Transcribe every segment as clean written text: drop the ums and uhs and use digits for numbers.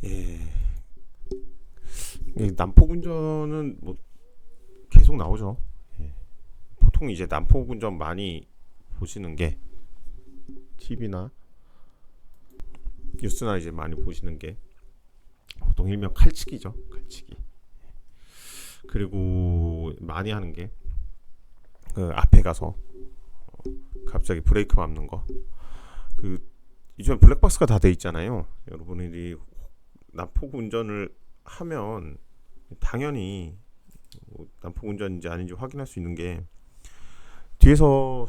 예, 난폭 운전은 뭐 계속 나오죠. 예, 보통 이제 난폭 운전 많이 보시는 게 TV나 뉴스나 이제 많이 보시는 게 보통 일명 칼치기죠. 칼치기. 그리고 많이 하는 게 그 앞에 가서 갑자기 브레이크 밟는 거. 그 요즘 블랙박스가 다 돼 있잖아요. 여러분들이 난폭 운전을 하면 당연히 난폭 운전인지 아닌지 확인할 수 있는 게 뒤에서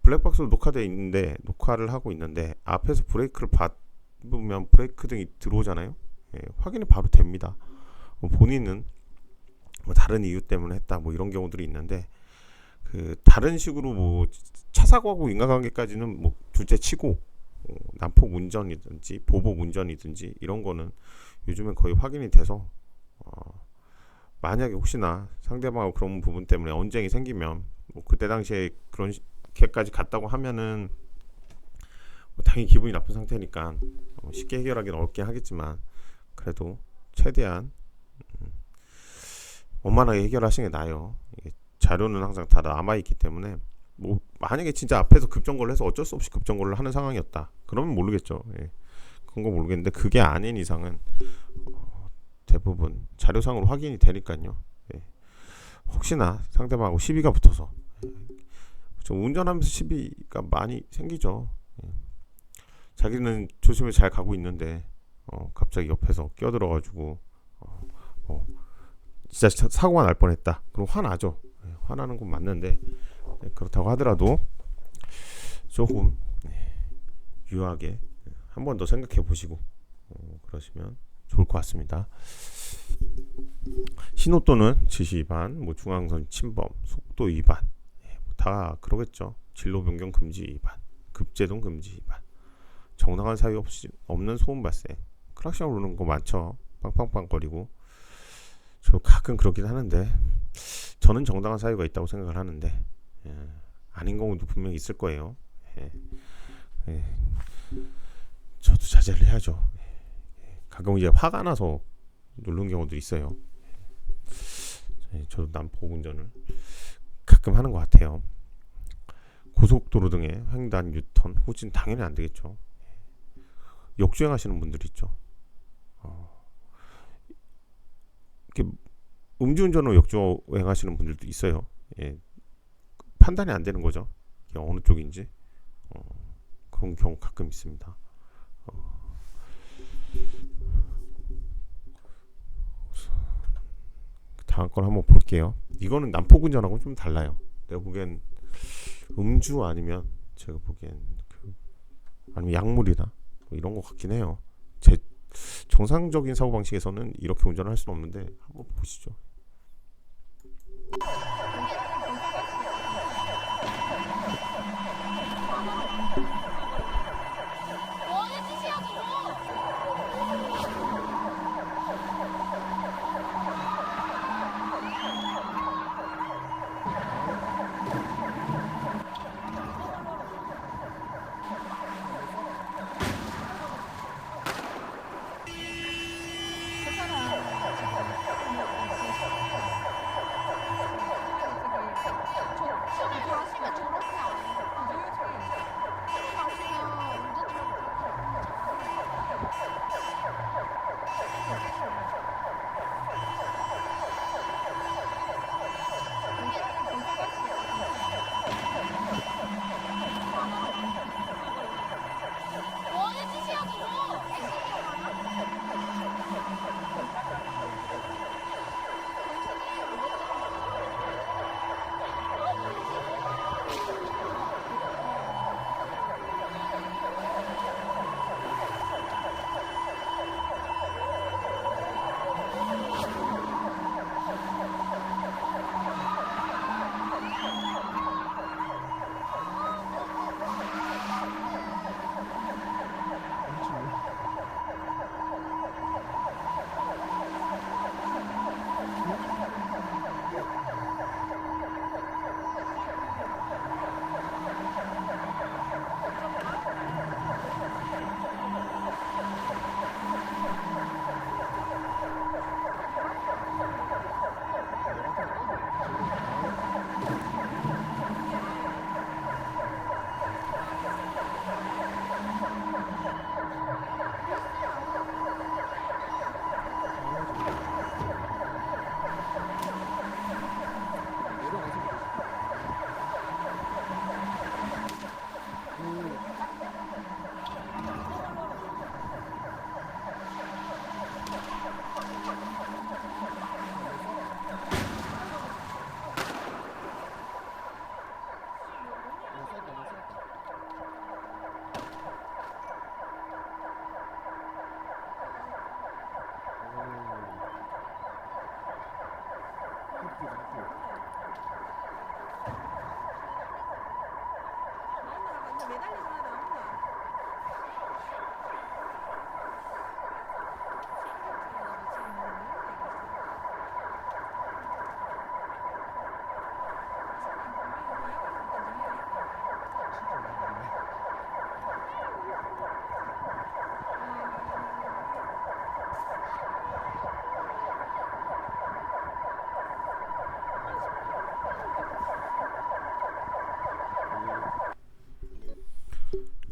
블랙박스로 녹화돼 있는데 녹화를 하고 있는데 앞에서 브레이크를 밟으면 브레이크 등이 들어오잖아요. 예, 확인이 바로 됩니다. 본인은 뭐 다른 이유 때문에 했다 뭐 이런 경우들이 있는데 그 다른 식으로 뭐 차 사고하고 인간관계까지는 뭐 둘째 치고 난폭 운전이든지 보복 운전이든지 이런 거는 요즘엔 거의 확인이 돼서 만약에 혹시나 상대방하고 그런 부분 때문에 언쟁이 생기면 뭐 그때 당시에 그런 걔까지 갔다고 하면은 뭐 당연히 기분이 나쁜 상태니까 쉽게 해결하기는 어렵긴 하겠지만 그래도 최대한 원만하게 해결하시는 게 나아요. 자료는 항상 다 남아있기 때문에 뭐 만약에 진짜 앞에서 급정거를 해서 어쩔 수 없이 급정거를 하는 상황이었다 그러면 모르겠죠. 예. 그건 거 모르겠는데 그게 아닌 이상은 대부분 자료상으로 확인이 되니까요. 예. 혹시나 상대방하고 시비가 붙어서 운전하면서 시비가 많이 생기죠. 예. 자기는 조심히 잘 가고 있는데 갑자기 옆에서 끼어들어가지고 진짜 사고가 날 뻔했다. 그럼 화나죠. 예. 화나는 건 맞는데 그렇다고 하더라도 조금 유하게 한 번 더 생각해 보시고 그러시면 좋을 것 같습니다. 신호 또는 지시 위반, 뭐 중앙선 침범, 속도 위반 다 그러겠죠. 진로 변경 금지 위반, 급제동 금지 위반, 정당한 사유 없이 없는 소음 발생, 크락션 오르는 거 많죠. 빵빵빵거리고 저 가끔 그러긴 하는데 저는 정당한 사유가 있다고 생각을 하는데 아닌 경우도 분명히 있을 거예요. 예. 예. 저도 자제를 해야죠. 가끔 이제 화가 나서 누른 경우도 있어요. 저도 난폭 운전을 가끔 하는 것 같아요. 고속도로 등의 횡단, 유턴, 후진 당연히 안 되겠죠. 역주행하시는 분들이 있죠. 음주운전으로 역주행하시는 분들도 있어요. 예, 판단이 안 되는 거죠. 어느 쪽인지 그런 경우 가끔 있습니다. 다음 걸 한번 볼게요. 이거는 난폭 운전하고 좀 달라요. 내가 보기엔 음주 아니면 제가 보기엔 아니면 약물이나 뭐 이런 거 같긴 해요. 제 정상적인 사고 방식에서는 이렇게 운전을 할 수는 없는데 한번 보시죠.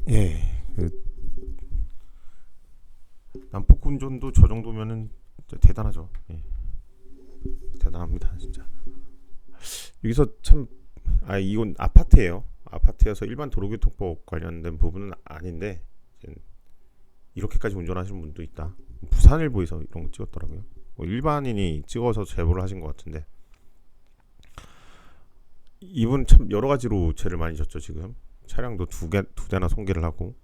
예, 그 난폭 운전도 저 정도면은 진짜 대단하죠. 예, 대단합니다, 진짜. 여기서 참, 이건 아파트예요. 아파트여서 일반 도로교통법 관련된 부분은 아닌데 이렇게까지 운전하시는 분도 있다. 부산일보에서 이런 거 찍었더라고요. 뭐 일반인이 찍어서 제보를 하신 것 같은데 이분 참 여러 가지로 죄를 많이 졌죠. 지금 차량도 두 대나 손괴를 하고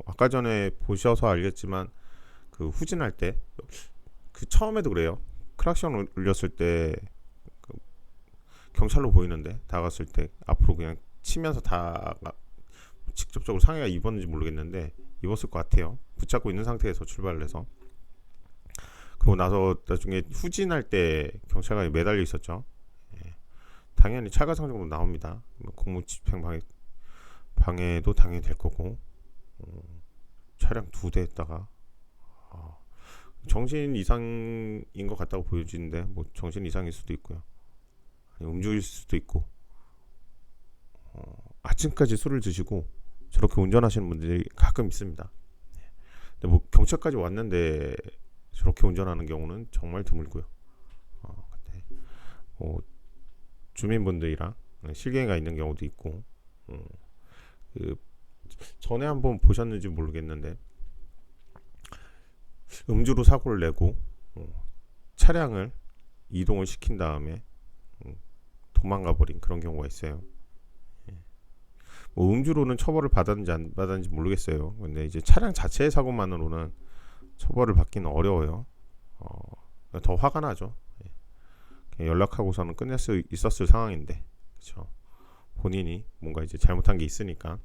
아까 전에 보셔서 알겠지만 그 후진할 때 그 처음에도 그래요. 크락션 울렸을 때 경찰로 보이는데 다가갔을 때 앞으로 그냥 치면서 다가 직접적으로 상해가 입었는지 모르겠는데 입었을 것 같아요. 붙잡고 있는 상태에서 출발을 해서 그리고 나서 나중에 후진할 때 경찰관이 매달려 있었죠. 예. 당연히 차가상적으로 나옵니다. 공무집행 방해도 당연히 될 거고 차량 두 대에다가 정신 이상인 것 같다고 보여지는데 뭐 정신 이상일 수도 있고요. 아니, 음주일 수도 있고 아침까지 술을 드시고 저렇게 운전하시는 분들이 가끔 있습니다. 근데 뭐 경찰까지 왔는데 저렇게 운전하는 경우는 정말 드물고요. 근데 뭐 주민분들이랑 실갱이가 있는 경우도 있고 그 전에 한번 보셨는지 모르겠는데 음주로 사고를 내고 차량을 이동을 시킨 다음에 도망가 버린 그런 경우가 있어요. 뭐 음주로는 처벌을 받았는지 안 받았는지 모르겠어요. 근데 이제 차량 자체의 사고만으로는 처벌을 받기는 어려워요. 더 화가 나죠. 연락하고서는 끝낼 수 있었을 상황인데, 그렇죠. 본인이 뭔가 이제 잘못한 게 있으니까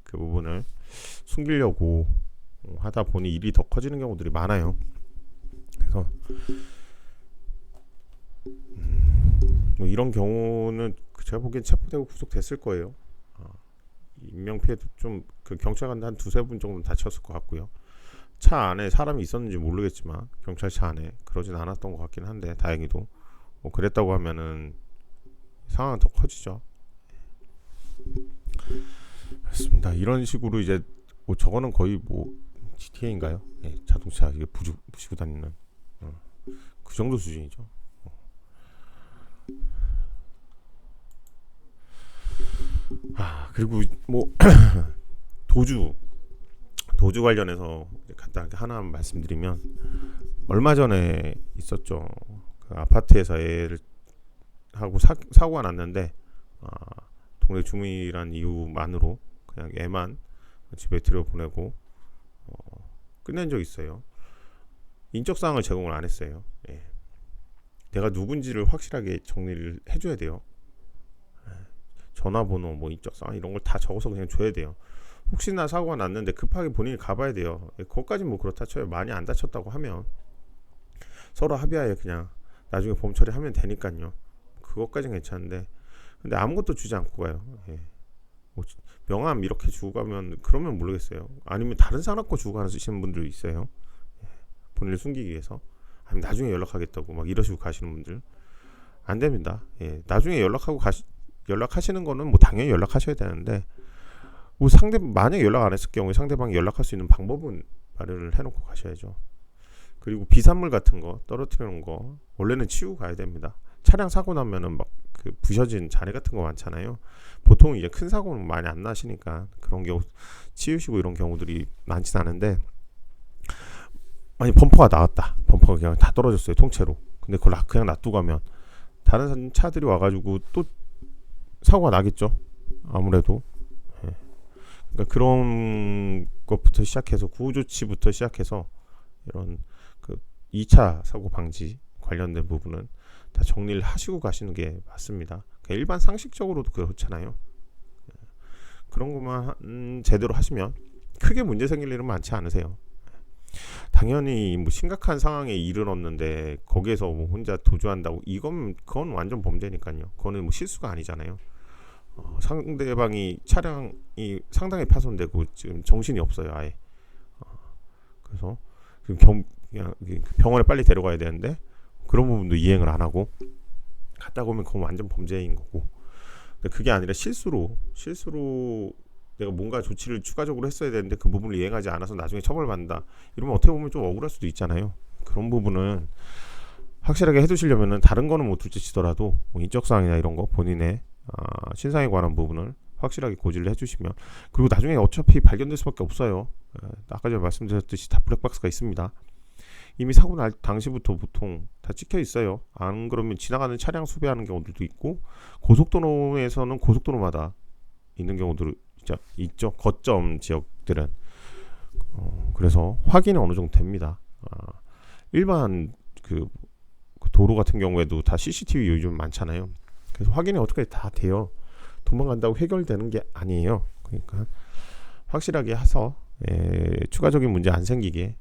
그 부분을 숨기려고 하다 보니 일이 더 커지는 경우들이 많아요. 그래서 뭐 이런 경우는 제가 보기엔 체포되고 구속됐을 거예요. 인명피해도 좀 그 경찰관 한 두세 분 정도 다쳤을 것 같고요. 차 안에 사람이 있었는지 모르겠지만 경찰차 안에 그러진 않았던 것 같긴 한데 다행히도 뭐 그랬다고 하면은 상황은 더 커지죠. 그렇습니다. 이런 식으로 이제 뭐 저거는 거의 뭐 GTA인가요? 네, 자동차 이게 부시고 다니는 그 정도 수준이죠. 그리고 뭐 도주 관련해서 간단하게 하나 말씀드리면 얼마 전에 있었죠. 그 아파트에서 애를 하고 사고가 났는데 동네 주민이란 이유만으로 그냥 애만 집에 들여보내고 끝낸 적 있어요. 인적사항을 제공을 안 했어요. 예. 내가 누군지를 확실하게 정리를 해줘야 돼요. 전화번호, 뭐 인적사항 이런 걸 다 적어서 그냥 줘야 돼요. 혹시나 사고가 났는데 급하게 본인이 가봐야 돼요. 그것까지 뭐 그렇다 쳐요. 많이 안 다쳤다고 하면 서로 합의하에 그냥 나중에 보험 처리하면 되니까요. 그것까지는 괜찮은데 근데 아무것도 주지 않고 가요. 예. 뭐 명함 이렇게 주고 가면 그러면 모르겠어요. 아니면 다른 사람 거 주고 가시는 분들 있어요. 예. 본인을 숨기기 위해서 아니면 나중에 연락하겠다고 막 이러시고 가시는 분들 안 됩니다. 예. 나중에 연락하시는 거는 뭐 당연히 연락하셔야 되는데 뭐 만약에 연락 안 했을 경우에 상대방이 연락할 수 있는 방법은 마련을 해놓고 가셔야죠. 그리고 비산물 같은 거 떨어뜨리는 거 원래는 치우고 가야 됩니다. 차량 사고 나면은 막 그 부셔진 잔해 같은 거 많잖아요. 보통 이제 큰 사고는 많이 안 나시니까 그런 경우 치우시고 이런 경우들이 많진 않은데 만약 범퍼가 나왔다. 범퍼가 그냥 다 떨어졌어요. 통째로. 근데 그걸 그냥 놔두고 가면 다른 차들이 와가지고 또 사고가 나겠죠. 아무래도. 예. 그러니까 그런 것부터 시작해서 구호조치부터 시작해서 이런 그 2차 사고 방지 관련된 부분은 다 정리를 하시고 가시는 게 맞습니다. 그러니까 일반 상식적으로도 그렇잖아요. 그런 것만 제대로 하시면 크게 문제 생길 일은 많지 않으세요. 당연히 뭐 심각한 상황에 이르렀는데 거기에서 뭐 혼자 도주한다고 그건 완전 범죄니까요. 그거는 뭐 실수가 아니잖아요. 상대방이 차량이 상당히 파손되고 지금 정신이 없어요 아예. 그래서 그냥 병원에 빨리 데려가야 되는데 그런 부분도 이행을 안 하고 갔다 오면 그건 완전 범죄인 거고. 근데 그게 아니라 실수로 내가 뭔가 조치를 추가적으로 했어야 되는데 그 부분을 이행하지 않아서 나중에 처벌받는다. 이러면 어떻게 보면 좀 억울할 수도 있잖아요. 그런 부분은 확실하게 해두시려면은 다른 거는 못 둘째치더라도 뭐 인적사항이나 이런 거 본인의 신상에 관한 부분을 확실하게 고지를 해주시면, 그리고 나중에 어차피 발견될 수밖에 없어요. 아까 전에 말씀드렸듯이 다 블랙박스가 있습니다. 이미 사고 날 당시부터 보통 다 찍혀 있어요. 안 그러면 지나가는 차량 수배하는 경우들도 있고, 고속도로에서는 고속도로마다 있는 경우도 있죠. 거점 지역들은. 그래서 확인이 어느 정도 됩니다. 일반 그 도로 같은 경우에도 다 CCTV 요즘 많잖아요. 그래서 확인이 어떻게 다 돼요. 도망간다고 해결되는 게 아니에요. 그러니까 확실하게 해서 추가적인 문제 안 생기게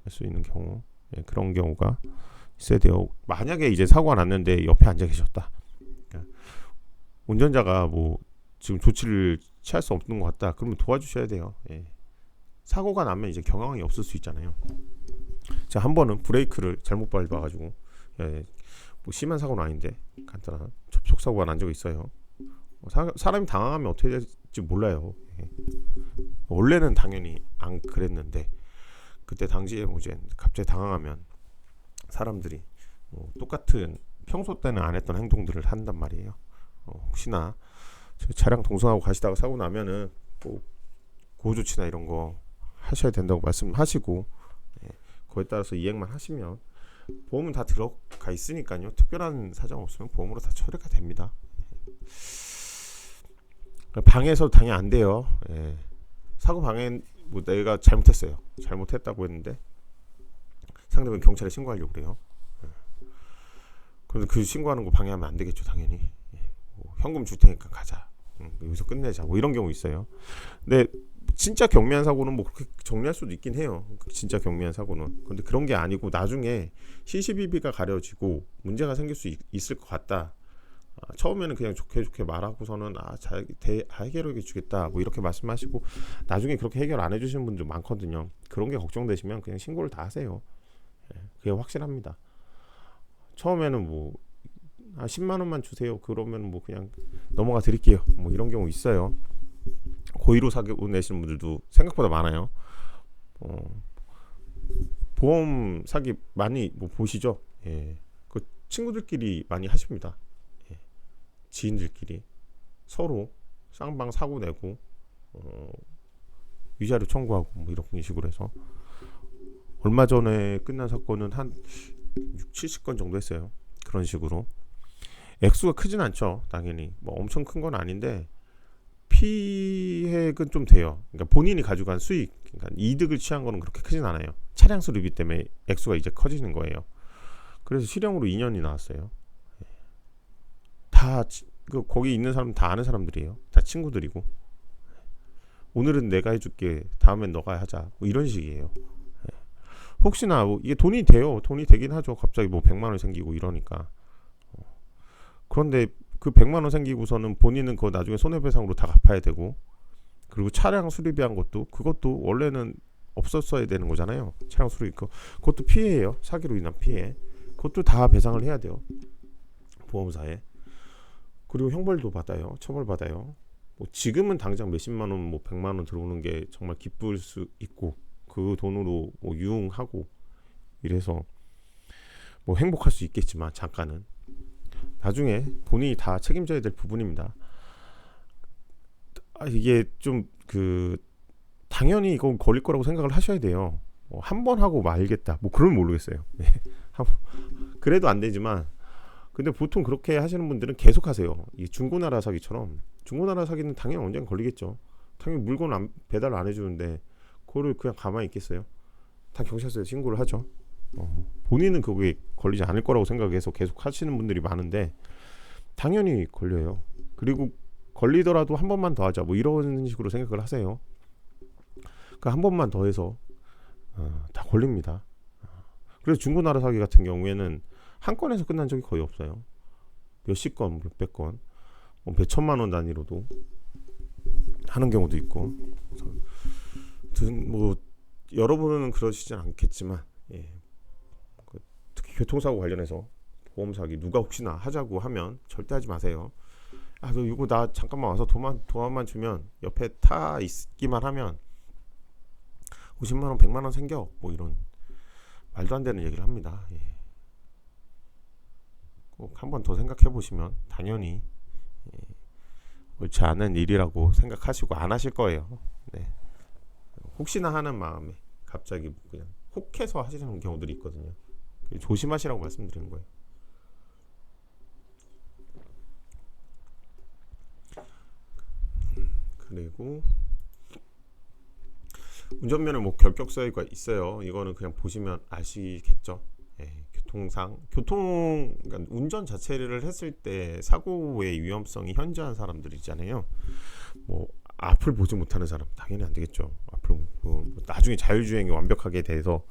할 수 있는 경우, 그런 경우가 있어야 돼요. 만약에 이제 사고가 났는데 옆에 앉아 계셨다. 그러니까 운전자가 뭐 지금 조치를 취할 수 없는 것 같다. 그러면 도와주셔야 돼요. 사고가 나면 이제 경황이 없을 수 있잖아요. 자, 한 번은 브레이크를 잘못 밟아가지고 뭐 심한 사고는 아닌데 간단한 접촉 사고가 난 적이 있어요. 사람이 당황하면 어떻게 될지 몰라요. 원래는 당연히 안 그랬는데 그때 당시에 뭐 이제 갑자기 당황하면 사람들이 똑같은 평소 때는 안 했던 행동들을 한단 말이에요. 혹시나 차량 동승하고 가시다가 사고 나면은 뭐 보호조치나 이런 거 하셔야 된다고 말씀하시고, 그거에 따라서 이행만 하시면 보험은 다 들어가 있으니까요. 특별한 사정 없으면 보험으로 다 처리가 됩니다. 방해해서 당연히 안 돼요. 사고 방해, 뭐 내가 잘못했다고 했는데 상대방 경찰에 신고하려고 그래요. 그런데 그 신고하는 거 방해하면 안 되겠죠, 당연히. 뭐 현금 줄 테니까 가자. 여기서 끝내자. 뭐 이런 경우 있어요. 근데 진짜 경미한 사고는 뭐 그렇게 정리할 수도 있긴 해요. 진짜 경미한 사고는. 근데 그런 게 아니고 나중에 CCTV가 가려지고 문제가 생길 수 있을 것 같다. 처음에는 그냥 좋게 말하고서는 해결해 주겠다 뭐 이렇게 말씀하시고 나중에 그렇게 해결 안 해주시는 분들 많거든요. 그런 게 걱정되시면 그냥 신고를 다 하세요. 그게 확실합니다. 처음에는 뭐 10만 원만 주세요. 그러면 뭐 그냥 넘어가 드릴게요. 뭐 이런 경우 있어요. 고의로 사고 내시는 분들도 생각보다 많아요. 보험 사기 많이 뭐 보시죠. 그 친구들끼리 많이 하십니다. 지인들끼리 서로 쌍방 사고 내고 위자료 청구하고 뭐 이런 식으로 해서 얼마 전에 끝난 사건은 한 6, 70건 정도 했어요. 그런 식으로 액수가 크진 않죠. 당연히 뭐 엄청 큰 건 아닌데 피해액은 좀 돼요. 그러니까 본인이 가져간 수익, 그러니까 이득을 취한 거는 그렇게 크진 않아요. 차량 수리비 때문에 액수가 이제 커지는 거예요. 그래서 실형으로 2년이 나왔어요. 다 거기 있는 사람 다 아는 사람들이에요. 다 친구들이고. 오늘은 내가 해줄게, 다음엔 너가 하자. 뭐 이런 식이에요. 혹시나 뭐 이게 돈이 돼요. 돈이 되긴 하죠. 갑자기 뭐 100만 원 생기고 이러니까. 그런데 그 100만 원 생기고서는 본인은 그거 나중에 손해배상으로 다 갚아야 되고, 그리고 차량 수리비한 그것도 원래는 없었어야 되는 거잖아요. 차량 수리비 그것도 피해예요. 사기로 인한 피해. 그것도 다 배상을 해야 돼요. 보험사에. 그리고 형벌도 받아요. 처벌받아요. 뭐 지금은 당장 몇십만 원, 뭐 100만 원 들어오는 게 정말 기쁠 수 있고 그 돈으로 뭐 유흥하고 이래서 뭐 행복할 수 있겠지만 잠깐은 나중에 본인이 다 책임져야 될 부분입니다. 이게 좀 당연히 이건 걸릴 거라고 생각을 하셔야 돼요. 한 번 하고 말겠다. 뭐 그러면 모르겠어요. 그래도 안 되지만 근데 보통 그렇게 하시는 분들은 계속 하세요. 이 중고나라 사기처럼. 중고나라 사기는 당연히 언젠가 걸리겠죠. 당연히 물건 배달 안 해주는데 그거를 그냥 가만히 있겠어요. 다 경찰서에 신고를 하죠. 본인은 그게 걸리지 않을 거라고 생각해서 계속 하시는 분들이 많은데 당연히 걸려요. 그리고 걸리더라도 한 번만 더 하자 뭐 이런 식으로 생각을 하세요. 그러니까 한 번만 더 해서 다 걸립니다. 그래서 중고나라 사기 같은 경우에는 한 건에서 끝난 적이 거의 없어요. 몇십 건, 몇백 건, 뭐 몇천만 원 단위로도 하는 경우도 있고. 뭐 여러분은 그러시진 않겠지만, 특히 교통사고 관련해서 보험 사기 누가 혹시나 하자고 하면 절대 하지 마세요. 아, 너 이거 나 잠깐만 와서 도안만 주면 옆에 타 있기만 하면 50만 원, 100만 원 생겨. 뭐 이런 말도 안 되는 얘기를 합니다. 예. 꼭 한 번 더 생각해 보시면 당연히 옳지 않은 일이라고 생각하시고 안 하실 거예요. 네. 혹시나 하는 마음에 갑자기 그냥 혹해서 하시는 경우들이 있거든요. 조심하시라고 말씀드리는 거예요. 그리고 운전면허 뭐 결격서가 있어요. 이거는 그냥 보시면 아시겠죠. 예, 그러니까 운전 자체를 했을 때 사고의 위험성이 현저한 사람들이잖아요. 뭐 앞을 보지 못하는 사람 당연히 안 되겠죠. 앞을 뭐 나중에 자율주행이 완벽하게 돼서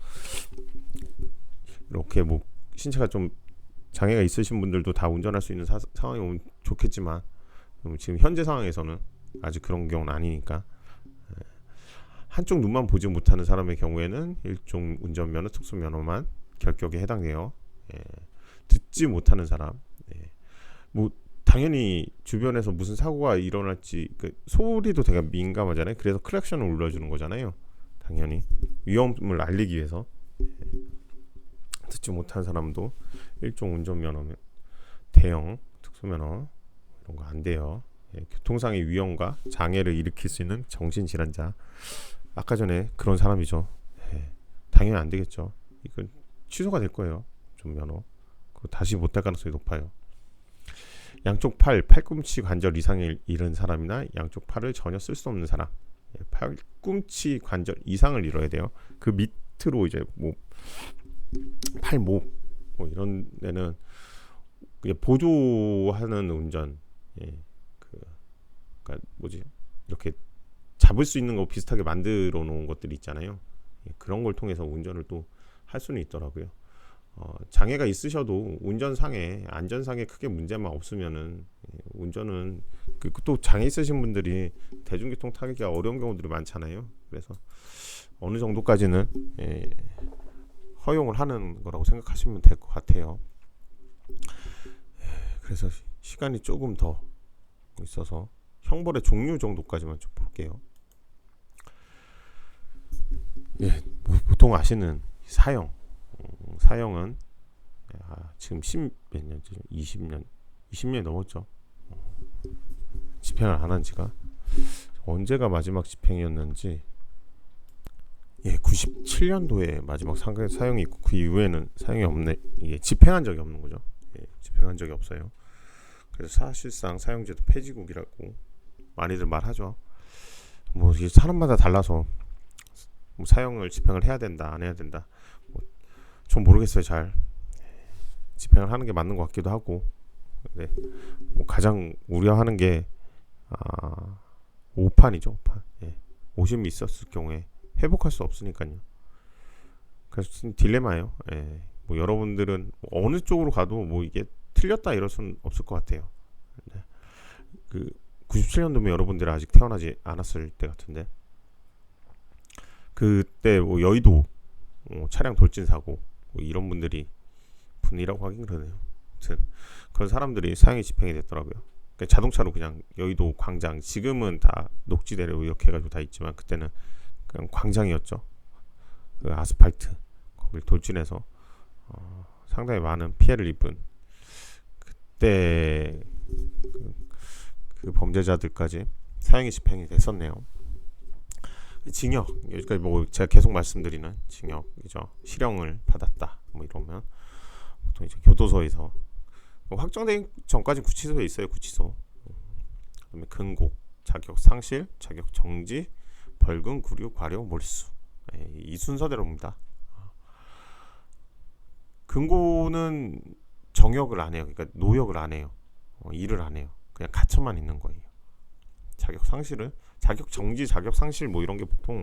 이렇게 뭐 신체가 좀 장애가 있으신 분들도 다 운전할 수 있는 상황이 오면 좋겠지만 지금 현재 상황에서는 아직 그런 경우는 아니니까 한쪽 눈만 보지 못하는 사람의 경우에는 일종 운전면허, 특수면허만 결격에 해당돼요. 예. 듣지 못하는 사람, 예. 뭐 당연히 주변에서 무슨 사고가 일어날지 그 소리도 되게 민감하잖아요. 그래서 클락션을 울려주는 거잖아요. 당연히 위험을 알리기 위해서. 예. 듣지 못하는 사람도 일종 운전면허, 대형 특수면허 이런 거 안 돼요. 예. 교통상의 위험과 장애를 일으킬 수 있는 정신질환자. 아까 전에 그런 사람이죠. 예. 당연히 안 되겠죠. 이건 취소가 될 거예요. 좀 면허. 다시 못 할 가능성이 높아요. 양쪽 팔꿈치 관절 이상을 잃은 사람이나 양쪽 팔을 전혀 쓸 수 없는 사람. 팔꿈치 관절 이상을 잃어야 돼요. 그 밑으로 이제 뭐 팔목 뭐 이런 데는 보조하는 운전. 예. 그러니까 뭐지? 이렇게 잡을 수 있는 거 비슷하게 만들어 놓은 것들이 있잖아요. 예. 그런 걸 통해서 운전을 또 할 수는 있더라고요. 장애가 있으셔도 운전상에 안전상에 크게 문제만 없으면은 운전은 또 장애 있으신 분들이 대중교통 타기가 어려운 경우들이 많잖아요. 그래서 어느 정도까지는 허용을 하는 거라고 생각하시면 될 것 같아요. 그래서 시간이 조금 더 있어서 형벌의 종류 정도까지만 좀 볼게요. 예, 보통 아시는 사형은 지금 10몇 년째 20년 넘었죠. 집행을 안 한 지가 언제가 마지막 집행이었는지 97년도에 마지막 사형이 있고 그 이후에는 사형이 없네. 집행한 적이 없는 거죠. 집행한 적이 없어요. 그래서 사실상 사형제도 폐지국이라고 많이들 말하죠. 뭐 이게 사람마다 달라서 뭐 사형을 집행을 해야 된다 안 해야 된다 전 모르겠어요. 잘 집행을 하는 게 맞는 것 같기도 하고. 네. 뭐 가장 우려하는 게 5판이죠. 5판. 예. 오심이 있었을 경우에 회복할 수 없으니까요. 그래서 딜레마예요. 예. 뭐 여러분들은 어느 쪽으로 가도 뭐 이게 틀렸다 이럴 수는 없을 것 같아요. 네. 그 97년도면 여러분들이 아직 태어나지 않았을 때 같은데 그때 뭐 여의도 차량 돌진 사고 뭐 이런 분이라고 하긴 그러네요. 아무튼 그런 사람들이 사형이 집행이 됐더라고요. 그러니까 자동차로 그냥 여의도 광장, 지금은 다 녹지대로 이렇게 해가지고 다 있지만 그때는 그냥 광장이었죠. 그 아스팔트 거길 돌진해서 상당히 많은 피해를 입은 그때 그 범죄자들까지 사형이 집행이 됐었네요. 징역, 여기까지 뭐 제가 계속 말씀드리는 징역이죠. 실형을 받았다 뭐 이러면 보통 이제 교도소에서 확정되기 전까지 구치소에 있어요. 구치소. 그다음에 근고, 자격 상실, 자격 정지, 벌금, 구류, 과료, 몰수. 이 순서대로입니다. 근고는 정역을 안 해요. 그러니까 노역을 안 해요. 일을 안 해요. 그냥 갇혀만 있는 거예요. 자격 상실은 자격 정지, 자격 상실 뭐 이런 게 보통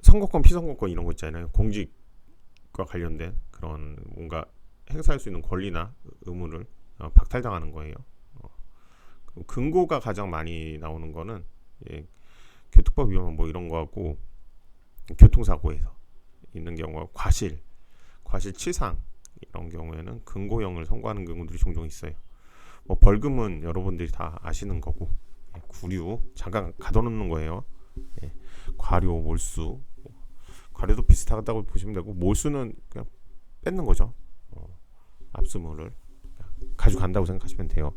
선거권, 피선거권 이런 거 있잖아요. 공직과 관련된 그런 뭔가 행사할 수 있는 권리나 의무를 박탈당하는 거예요. 근고가 가장 많이 나오는 거는 교통법 위반 뭐 이런 거하고 교통사고에서 있는 경우가 과실치상 이런 경우에는 근고형을 선고하는 경우들이 종종 있어요. 뭐 벌금은 여러분들이 다 아시는 거고, 구류 잠깐 가둬놓는 거예요. 예, 과료, 몰수, 과료도 비슷하다고 보시면 되고, 몰수는 그냥 뺏는 거죠. 압수물을 가져간다고 생각하시면 돼요.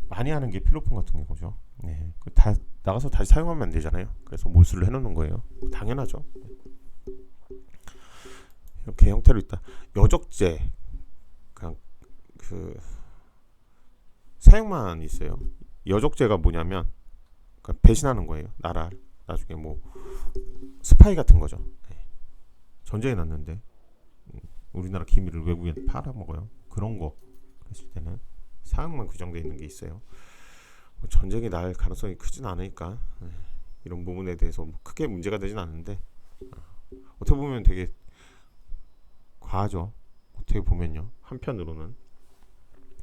많이 하는 게 필로폰 같은 거죠. 네, 다 나가서 다시 사용하면 안 되잖아요. 그래서 몰수를 해놓는 거예요. 당연하죠. 이렇게 형태로 있다. 여적죄, 그냥 그 사용만 있어요. 여적죄가 뭐냐면 그러니까 배신하는 거예요. 나라를 나중에 뭐 스파이 같은 거죠. 네. 전쟁에 났는데 우리나라 기밀을 외국에 팔아먹어요. 그런 거 했을 때는 사용만 규정되어 있는 게 있어요. 전쟁이 날 가능성이 크진 않으니까 이런 부분에 대해서 크게 문제가 되진 않는데, 어떻게 보면 되게 과하죠. 어떻게 보면요. 한편으로는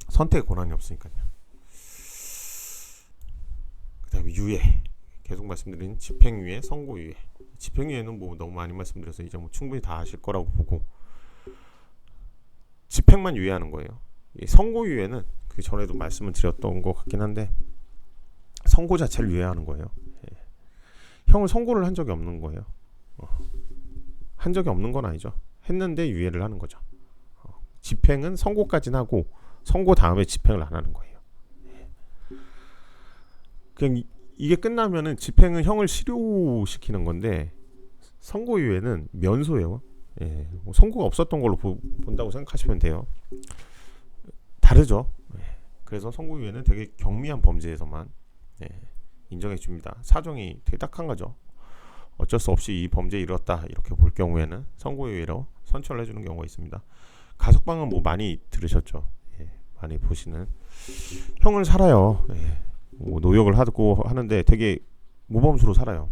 선택의 권한이 없으니까요. 그 다음에 유예, 계속 말씀드린 집행유예, 선고유예. 집행유예는 뭐 너무 많이 말씀드려서 이제 뭐 충분히 다 아실 거라고 보고, 집행만 유예하는 거예요. 선고유예는 그 전에도 말씀을 드렸던 것 같긴 한데, 선고 자체를 유예하는 거예요. 형을 선고를 한 적이 없는 거예요. 한 적이 없는 건 아니죠. 했는데 유예를 하는 거죠. 집행은 선고까지는 하고 선고 다음에 집행을 안 하는 거예요. 그냥 이게 끝나면은 집행은 형을 실효시키는 건데, 선고유예는 면소예요. 뭐 선고가 없었던 걸로 본다고 생각하시면 돼요. 다르죠. 그래서 선고유예는 되게 경미한 범죄에서만 인정해 줍니다. 사정이 되게 딱한 거죠. 어쩔 수 없이 이 범죄에 이뤘다 이렇게 볼 경우에는 선고유예로 선처를 해주는 경우가 있습니다. 가석방은 뭐 많이 들으셨죠. 많이 보시는, 형을 살아요. 뭐 노역을 하고 하는데 되게 모범수로 살아요.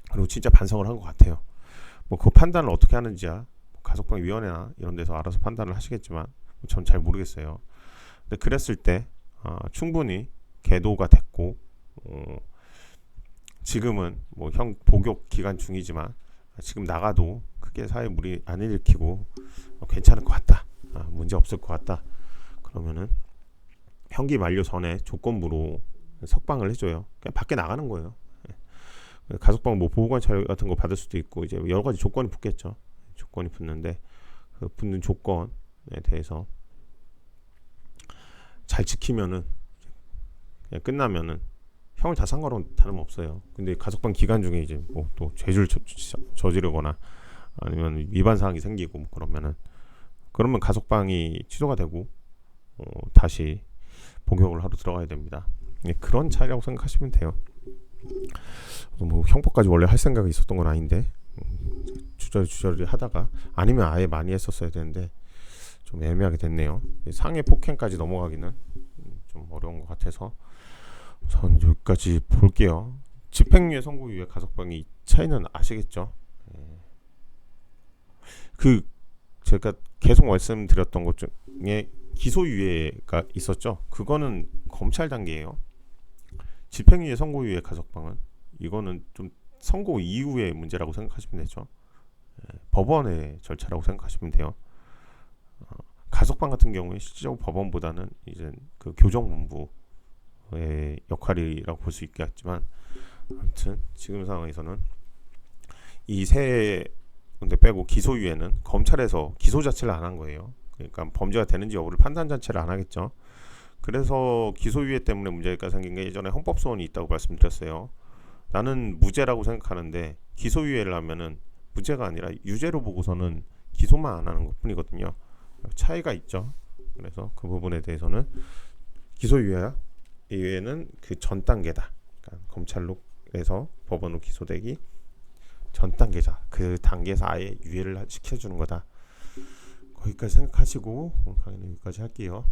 그리고 진짜 반성을 한 것 같아요. 뭐 그 판단을 어떻게 하는지야 가석방위원회나 이런 데서 알아서 판단을 하시겠지만 전 잘 모르겠어요. 근데 그랬을 때 충분히 계도가 됐고, 지금은 뭐 형 복역 기간 중이지만 지금 나가도 크게 사회 무리 안 일으키고 괜찮을 것 같다, 문제 없을 것 같다, 그러면은 형기 만료 전에 조건부로 석방을 해줘요. 그냥 밖에 나가는 거예요. 가석방 뭐 보호관찰 같은 거 받을 수도 있고, 이제 여러 가지 조건이 붙겠죠. 조건이 붙는데 그 붙는 조건에 대해서 잘 지키면은 그냥 끝나면은 형을 다 산 거랑 다름없어요. 근데 가석방 기간 중에 이제 뭐 또 죄를 저지르거나 아니면 위반 사항이 생기고 뭐 그러면 가석방이 취소가 되고 다시 복역을 하러 들어가야 됩니다. 그런 차이라고 생각하시면 돼요. 뭐 형법까지 원래 할 생각이 있었던 건 아닌데 주저리 하다가, 아니면 아예 많이 했었어야 되는데 좀 애매하게 됐네요. 상해 폭행까지 넘어가기는 좀 어려운 것 같아서 전 여기까지 볼게요. 집행유예, 선고유예, 가석방이 차이는 아시겠죠? 그 제가 계속 말씀드렸던 것 중에 기소유예가 있었죠. 그거는 검찰 단계예요. 집행유예, 선고유예, 가석방은 이거는 좀 선고 이후의 문제라고 생각하시면 되죠. 법원의 절차라고 생각하시면 돼요. 가석방 같은 경우에 실질적으로 법원보다는 이제 그 교정본부의 역할이라고 볼 수 있겠지만, 아무튼 지금 상황에서는 이 세 군데 빼고 기소유예는 검찰에서 기소 자체를 안 한 거예요. 그러니까 범죄가 되는지 여부를 판단 자체를 안 하겠죠. 그래서 기소유예 때문에 문제가 생긴 게, 예전에 헌법소원이 있다고 말씀드렸어요. 나는 무죄라고 생각하는데 기소유예를 하면은 무죄가 아니라 유죄로 보고서는 기소만 안 하는 것 뿐이거든요. 차이가 있죠. 그래서 그 부분에 대해서는 기소유예는 그 전 단계다. 그러니까 검찰로에서 법원으로 기소되기 전 단계자, 그 단계에서 아예 유예를 시켜주는 거다. 거기까지 생각하시고 강의는 여기까지 할게요.